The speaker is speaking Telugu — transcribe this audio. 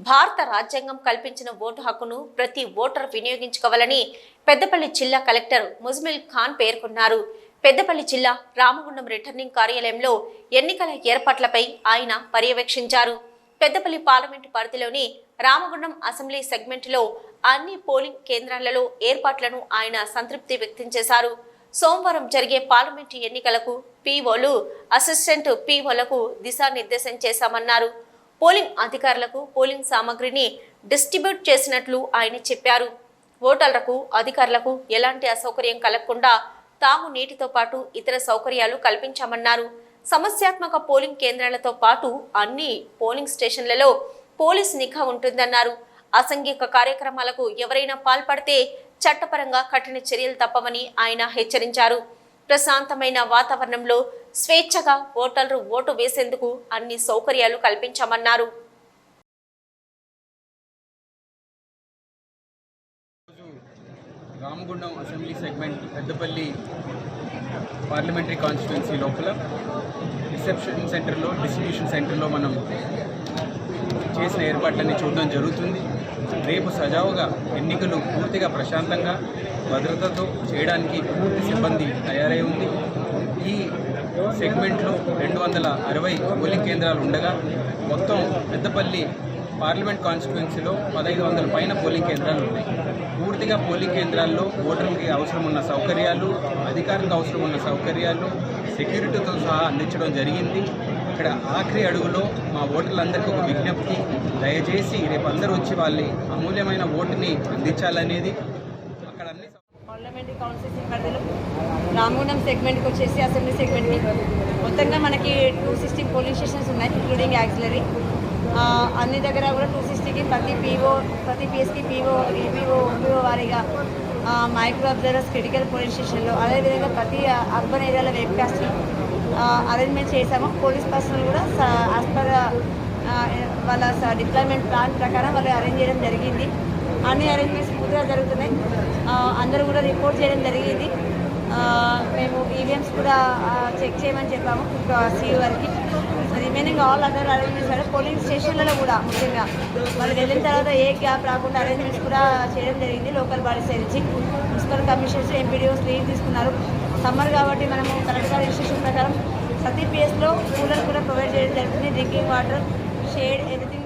భారత రాజ్యాంగం కల్పించిన ఓటు హక్కును ప్రతి ఓటర్ వినియోగించుకోవాలని పెద్దపల్లి జిల్లా కలెక్టర్ ముజ్మిల్ ఖాన్ పేర్కొన్నారు. పెద్దపల్లి జిల్లా రామగుండం రిటర్నింగ్ కార్యాలయంలో ఎన్నికల ఏర్పాట్లపై ఆయన పర్యవేక్షించారు. పెద్దపల్లి పార్లమెంటు పరిధిలోని రామగుండం అసెంబ్లీ సెగ్మెంట్లో అన్ని పోలింగ్ కేంద్రాలలో ఏర్పాట్లను ఆయన సంతృప్తి వ్యక్తం చేశారు. సోమవారం జరిగే పార్లమెంటు ఎన్నికలకు పీఓలు, అసిస్టెంట్ పీఓలకు దిశానిర్దేశం చేశామన్నారు. పోలింగ్ అధికారులకు పోలింగ్ సామగ్రిని డిస్ట్రిబ్యూట్ చేసినట్లు ఆయన చెప్పారు. ఓటర్లకు, అధికారులకు ఎలాంటి అసౌకర్యం కలగకుండా తాగునీటితో పాటు ఇతర సౌకర్యాలు కల్పించామన్నారు. సమస్యాత్మక పోలింగ్ కేంద్రాలతో పాటు అన్ని పోలింగ్ స్టేషన్లలో పోలీస్ నిఘా ఉంటుందన్నారు. అసాంఘిక కార్యక్రమాలకు ఎవరైనా పాల్పడితే చట్టపరంగా కఠిన చర్యలు తప్పవని ఆయన హెచ్చరించారు. ప్రశాంతమైన వాతావరణంలో స్వేచ్ఛగా ఓటర్లు ఓటు వేసేందుకు అన్ని సౌకర్యాలు కల్పించామన్నారు. Ramagundam assembly segment Peddapalli parliamentary constituency లోపల రిసెప్షన్ సెంటర్లో, డిస్ట్రిబ్యూషన్ సెంటర్లో మనం చేసిన ఏర్పాట్లన్నీ చూడడం జరుగుతుంది. రేపు సజావుగా ఎన్నికలు పూర్తిగా ప్రశాంతంగా భద్రతతో చేయడానికి పూర్తి సిబ్బంది తయారై ఉంది. ఈ సెగ్మెంట్లో 260 పోలింగ్ కేంద్రాలు ఉండగా మొత్తం పెద్దపల్లి పార్లమెంట్ కాన్స్టిట్యున్సీలో 1500 పైన పోలింగ్ కేంద్రాలు ఉన్నాయి. పూర్తిగా పోలింగ్ కేంద్రాల్లో ఓటర్లకి అవసరం ఉన్న సౌకర్యాలు, అధికారులకు అవసరం ఉన్న సౌకర్యాలు, సెక్యూరిటీతో సహా అందించడం జరిగింది. ఇక్కడ ఆఖరి అడుగులో మా ఓటర్లందరికీ ఒక విజ్ఞప్తి, దయచేసి రేపు అందరూ వచ్చి వాళ్ళ అమూల్యమైన ఓటుని అందించాలనేది. అక్కడ అన్ని పార్లమెంటరీ కాన్స్టిట్యున్సీ పరిధిలో రామగుండం సెగ్మెంట్కి వచ్చేసి అసెంబ్లీ సెగ్మెంట్కి మొత్తంగా మనకి 260 పోలింగ్ స్టేషన్స్ ఉన్నాయి, ఇంక్లూడింగ్ యాక్సిలరీ. అన్ని దగ్గర కూడా 260కి ప్రతి పిఎస్కి పీఓ, ఈపీఓ, ఓపీఓ వారీగా మైక్రో అబ్జర్వర్స్ క్రిటికల్ పోలింగ్ స్టేషన్లో, అదేవిధంగా ప్రతి అర్బన్ ఏరియాలో వెబ్కాస్ట్ అరేంజ్మెంట్ చేశాము. పోలీస్ పర్సనల్ కూడా యాజ్ పర్ వాళ్ళ డిప్లాయ్మెంట్ ప్లాన్ ప్రకారం వాళ్ళు అరేంజ్ చేయడం జరిగింది. అన్ని అరేంజ్మెంట్స్ పూర్తిగా జరుగుతున్నాయి. అందరూ కూడా రిపోర్ట్ చేయడం జరిగింది. మేము ఈవీఎంస్ కూడా చెక్ చేయమని చెప్పాము సీఈఓ గారికి. రిమైనింగ్ ఆల్ అదర్ అరేంజ్మెంట్స్ అంటే పోలింగ్ స్టేషన్లలో కూడా ముఖ్యంగా వాళ్ళు వెళ్ళిన తర్వాత ఏ గ్యాప్ రాకుండా అరేంజ్మెంట్స్ కూడా చేయడం జరిగింది. లోకల్ బాడీస్ నుంచి మున్సిపల్ కమిషనర్స్, ఎంపీడీఓస్ లీవ్ తీసుకున్నారు. సమ్మర్ కాబట్టి మనము కలెక్టర్ ఇన్స్ట్రక్షన్ ప్రకారం ప్రతి పిఎస్లో కూలర్ కూడా ప్రొవైడ్ చేయడం జరుగుతుంది. Drinking water, shade, everything